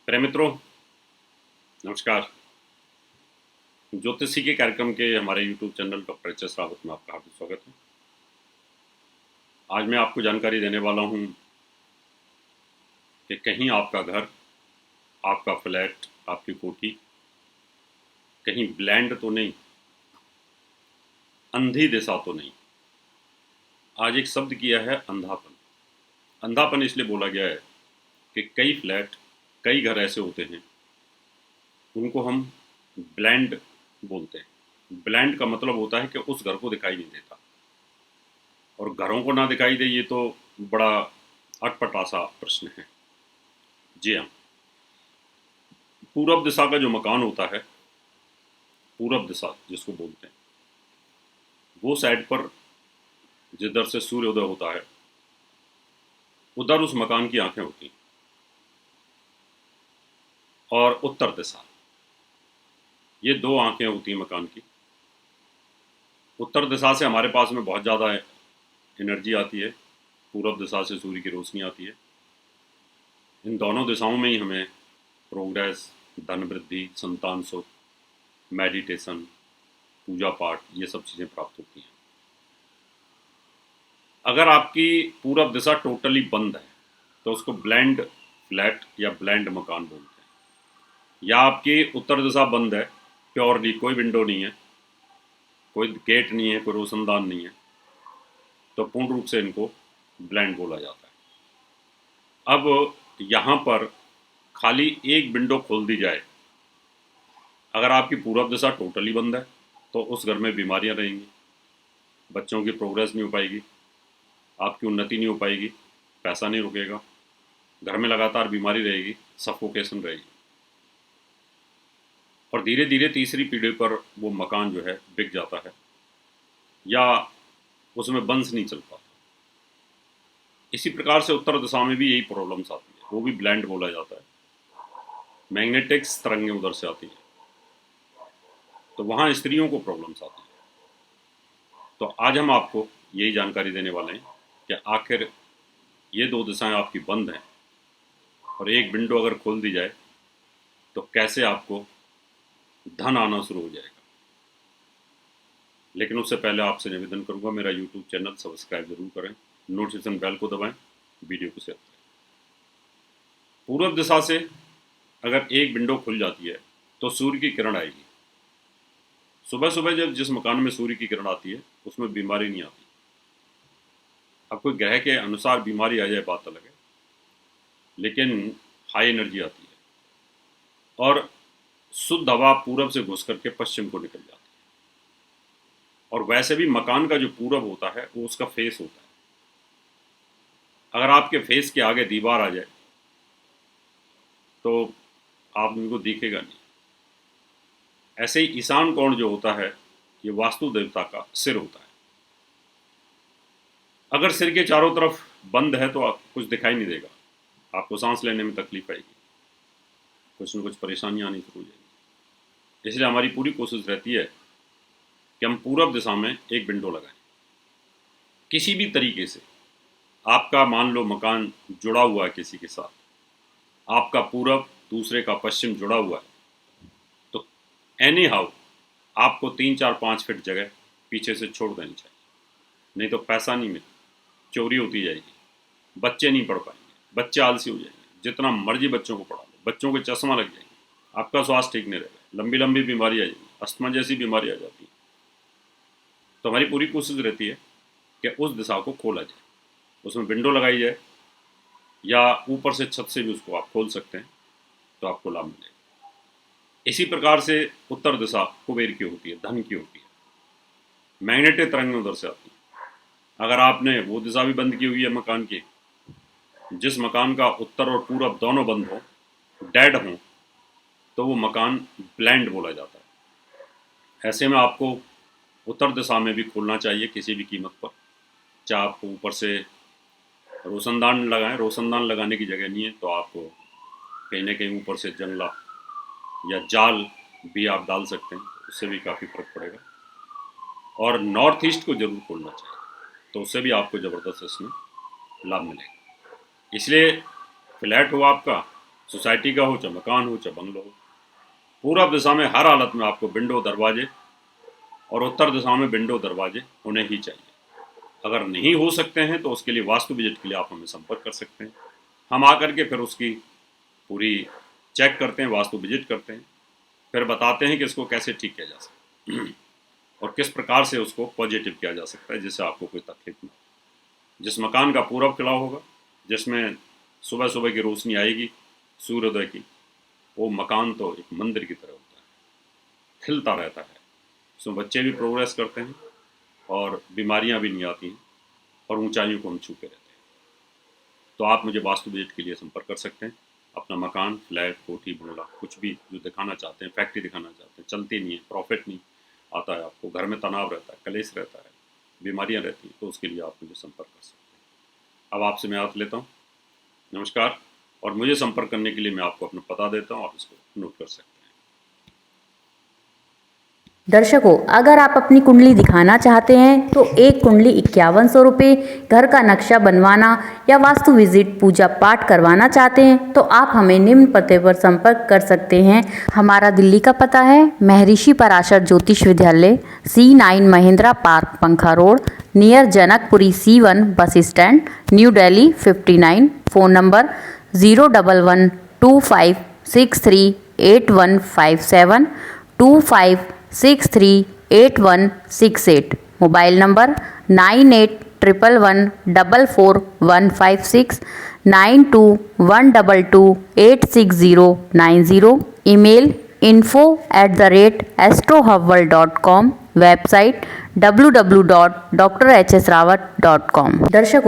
प्रिय मित्रों, नमस्कार। ज्योतिषी के कार्यक्रम के हमारे YouTube channel doctor H S Rawat में आपका हार्दिक स्वागत है। आज मैं आपको जानकारी देने वाला हूं कि कहीं आपका घर, आपका फ्लैट, आपकी कोठी कहीं ब्लैंड तो नहीं, अंधी दिशा तो नहीं। आज एक शब्द किया है अंधापन। अंधापन इसलिए बोला गया है कि कई फ्लैट, कई घर ऐसे होते हैं, उनको हम ब्लैंड बोलते हैं। ब्लैंड का मतलब होता है कि उस घर को दिखाई नहीं देता, और घरों को ना दिखाई दे ये तो बड़ा अटपटा सा प्रश्न है। जी हाँ, पूरब दिशा का जो मकान होता है, पूरब दिशा जिसको बोलते हैं, वो साइड पर जिधर से सूर्योदय होता है उधर उस मकान की आंखें होती हैं। और उत्तर दिशा, ये दो आंखें होती हैं मकान की। उत्तर दिशा से हमारे पास में बहुत ज़्यादा एनर्जी आती है, पूरब दिशा से सूर्य की रोशनी आती है। इन दोनों दिशाओं में ही हमें प्रोग्रेस, धन वृद्धि, संतान सुख, मेडिटेशन, पूजा पाठ, ये सब चीज़ें प्राप्त होती हैं। अगर आपकी पूरब दिशा टोटली बंद है तो उसको ब्लैंड फ्लैट या ब्लैंड मकान बोलते हैं। या आपकी उत्तर दिशा बंद है, प्योरली कोई विंडो नहीं है, कोई गेट नहीं है, कोई रोशनदान नहीं है, तो पूर्ण रूप से इनको ब्लैंड बोला जाता है। अब यहाँ पर खाली एक विंडो खोल दी जाए, अगर आपकी पूरब दिशा टोटली बंद है तो उस घर में बीमारियाँ रहेंगी, बच्चों की प्रोग्रेस नहीं हो पाएगी, आपकी उन्नति नहीं हो पाएगी, पैसा नहीं रुकेगा, घर में लगातार बीमारी रहेगी, सफोकेशन रहेगी, और धीरे धीरे तीसरी पीढ़ी पर वो मकान जो है बिक जाता है या उसमें वंश नहीं चल पाता। इसी प्रकार से उत्तर दिशा में भी यही प्रॉब्लम्स आती है, वो भी ब्लैंड बोला जाता है। मैग्नेटिक्स तरंगें उधर से आती हैं, तो वहाँ स्त्रियों को प्रॉब्लम्स आती है। तो आज हम आपको यही जानकारी देने वाले हैं कि आखिर ये दो दिशाएं आपकी बंद हैं और एक विंडो अगर खोल दी जाए तो कैसे आपको धन आना शुरू हो जाएगा। लेकिन उससे पहले आपसे निवेदन करूंगा, मेरा यूट्यूब चैनल सब्सक्राइब जरूर करें, नोटिफिकेशन बेल को दबाएं, वीडियो को शेयर करें। पूर्व दिशा से अगर एक विंडो खुल जाती है तो सूर्य की किरण आएगी। सुबह सुबह जब जिस मकान में सूर्य की किरण आती है उसमें बीमारी नहीं आती। अब कोई ग्रह के अनुसार बीमारी आ जाए बात अलग है, लेकिन हाई एनर्जी आती है और शुद्ध हवा पूरब से घुस करके पश्चिम को निकल जाती है। और वैसे भी मकान का जो पूरब होता है वो उसका फेस होता है। अगर आपके फेस के आगे दीवार आ जाए तो आप उनको दिखेगा नहीं। ऐसे ही ईशान कोण जो होता है ये वास्तु देवता का सिर होता है। अगर सिर के चारों तरफ बंद है तो आप कुछ दिखाई नहीं देगा, आपको सांस लेने में तकलीफ आएगी, कुछ न कुछ परेशानियां आनी शुरू हो जाएगी। इसलिए हमारी पूरी कोशिश रहती है कि हम पूरब दिशा में एक विंडो लगाएं। किसी भी तरीके से आपका मान लो मकान जुड़ा हुआ है किसी के साथ, आपका पूरब दूसरे का पश्चिम जुड़ा हुआ है, तो एनी हाउ आपको 3 4 5 फीट जगह पीछे से छोड़ देनी चाहिए, नहीं तो पैसा नहीं मिलेगा, चोरी होती जाएगी, बच्चे नहीं पढ़ पाएंगे, बच्चे आलसी हो जाएंगे, जितना मर्जी बच्चों को पढ़ा लो, बच्चों के चश्मा लग जाएंगे, आपका स्वास्थ्य ठीक नहीं रहेगा, लंबी लंबी बीमारी आ जाएगी, अस्थमा जैसी बीमारी आ जाती है। तो हमारी पूरी कोशिश रहती है कि उस दिशा को खोला जाए, उसमें विंडो लगाई जाए या ऊपर से छत से भी उसको आप खोल सकते हैं, तो आपको लाभ मिलेगा। इसी प्रकार से उत्तर दिशा कुबेर की होती है, धन की होती है, मैग्नेटिक तरंगें उधर से आती है। अगर आपने वो दिशा भी बंद की हुई है मकान की, जिस मकान का उत्तर और पूरब दोनों बंद हो, डेड हो, तो वो मकान ब्लैंड बोला जाता है। ऐसे में आपको उत्तर दिशा में भी खोलना चाहिए किसी भी कीमत पर। चाहे आपको ऊपर से रोशनदान लगाएं, रोशनदान लगाने की जगह नहीं है तो आप कहीं ना कहीं ऊपर से जंगला या जाल भी आप डाल सकते हैं, उससे भी काफ़ी फर्क पड़ेगा। और नॉर्थ ईस्ट को जरूर खोलना चाहिए, तो उससे भी आपको ज़बरदस्त इसमें लाभ मिलेगा। इसलिए फ्लैट हो आपका सोसाइटी का हो, चाहे मकान हो, चाहे बंगलो हो। पूरब दिशा में हर हालत में आपको विंडो दरवाजे और उत्तर दिशा में विंडो दरवाजे होने ही चाहिए। अगर नहीं हो सकते हैं तो उसके लिए वास्तु विजिट के लिए आप हमें संपर्क कर सकते हैं। हम आकर के फिर उसकी पूरी चेक करते हैं, वास्तु विजिट करते हैं, फिर बताते हैं कि इसको कैसे ठीक किया जा सकता है और किस प्रकार से उसको पॉजिटिव किया जा सकता है जिससे आपको कोई तकलीफ ना हो। जिस मकान का पूरब किला होगा, जिसमें सुबह सुबह की रोशनी आएगी सूर्योदय की, वो मकान तो एक मंदिर की तरह होता है, खिलता रहता है। उसमें बच्चे भी प्रोग्रेस करते हैं और बीमारियां भी नहीं आती हैं और ऊंचाइयों को हम छूते रहते हैं। तो आप मुझे वास्तु विजिट के लिए संपर्क कर सकते हैं। अपना मकान, फ्लैट, कोठी, बंगला, कुछ भी जो दिखाना चाहते हैं, फैक्ट्री दिखाना चाहते हैं, चलती नहीं है, प्रॉफिट नहीं आता है आपको, घर में तनाव रहता है, कलेश रहता है, बीमारियां रहती हैं, तो उसके लिए आप मुझे संपर्क कर सकते हैं। अब आपसे मैं याद लेता हूँ, नमस्कार। और मुझे संपर्क करने के लिए मैं आपको अपना पता देता हूँ, आप इसको नोट कर सकते हैं। दर्शकों, अगर आप अपनी कुंडली दिखाना चाहते हैं तो एक कुंडली 5100 रुपये, घर का नक्शा बनवाना या वास्तु विजिट पूजा पाठ करवाना चाहते हैं तो आप हमें निम्न पते पर संपर्क कर सकते हैं। हमारा दिल्ली का पता है महर्षि पराशर ज्योतिष विद्यालय, C9 महिंद्रा पार्क, पंखा road, near Janakpuri C1 bus stand, new Delhi 59। Phone number 01125638157 25638168। Mobile number 9811144156 9212286090। Email info@astrohubworld.com। Website www.drhsrawat.com। दर्शकों,